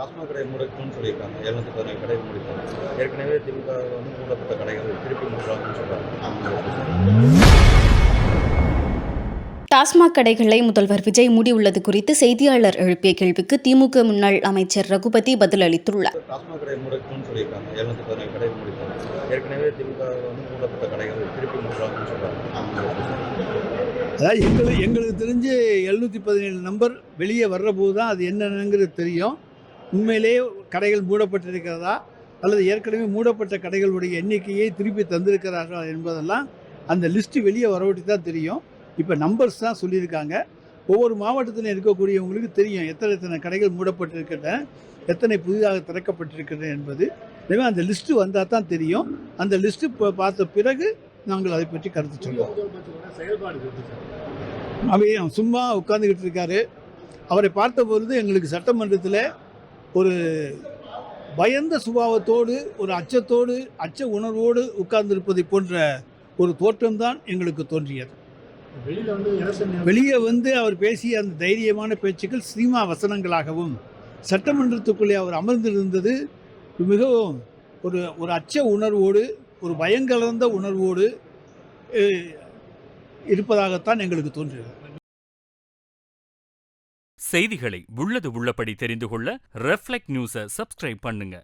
டாஸ்மாக் கடை மூடணும்னு சொல்லியிருக்காங்க. 717 கடைகள் மூடிட்டாங்க. ஏற்கனவே திமுக வந்து மூடப்பட்ட கடைகள் திருப்பி மூடுறாங்கன்னு சொல்றாங்க. டாஸ்மாக் கடைகளை முதல்வர் விஜய் மூடியுள்ளது குறித்து செய்தியாளர் எழுப்பிய கேள்விக்கு திமுக முன்னாள் அமைச்சர் ரகுபதி பதில் அளித்துள்ளார். டாஸ்மாக் கடை மூடணும்னு சொல்லியிருக்காங்க. 717 கடைகள் மூடிட்டாங்க. ஏற்கனவே திமுக வந்து மூடப்பட்ட கடைகள் திருப்பி மூடுறாங்கன்னு சொல்றாங்க. அதாவது எங்களுக்கு தெரிஞ்சு 717 நம்பர் வெளியே வர்றபோது தான் அது என்னங்கிறது தெரியும். உண்மையிலேயே கடைகள் மூடப்பட்டிருக்கிறதா அல்லது ஏற்கனவே மூடப்பட்ட கடைகளுடைய எண்ணிக்கையை திருப்பி தந்திருக்கிறார்களா என்பதெல்லாம் அந்த லிஸ்ட்டு வெளியே வரவிட்டு தான் தெரியும். இப்போ நம்பர்ஸ் தான் சொல்லியிருக்காங்க. ஒவ்வொரு மாவட்டத்திலும் இருக்கக்கூடியவங்களுக்கு தெரியும் எத்தனை கடைகள் மூடப்பட்டிருக்கின்றன, எத்தனை புதிதாக திறக்கப்பட்டிருக்கின்றன என்பது. எனவே அந்த லிஸ்ட்டு வந்தால் தான் தெரியும். அந்த லிஸ்ட்டு பார்த்த பிறகு நாங்கள் அதை பற்றி கருத்து சொல்லுவோம். அவர் சும்மா உட்கார்ந்துக்கிட்டு இருக்காரு. அவரை பார்த்தபொழுது எங்களுக்கு சட்டமன்றத்தில் ஒரு பயந்த சுபாவத்தோடு, ஒரு அச்சத்தோடு, அச்ச உணர்வோடு உட்கார்ந்திருப்பதை போன்ற ஒரு தோற்றம்தான் எங்களுக்கு தோன்றியது. வெளியே வந்து அவர் பேசிய அந்த தைரியமான பேச்சுக்கள் சினிமா வசனங்களாகவும், சட்டமன்றத்துக்குள்ளே அவர் அமர்ந்திருந்தது மிகவும் ஒரு அச்ச உணர்வோடு, ஒரு பயங்கலர்ந்த உணர்வோடு இருப்பதாகத்தான் எங்களுக்கு தோன்றியது. செய்திகளை உள்ளது உள்ளபடி தெரிந்து கொள்ள ரெஃப்ளெக்ட் நியூஸை சப்ஸ்கிரைப் பண்ணுங்க.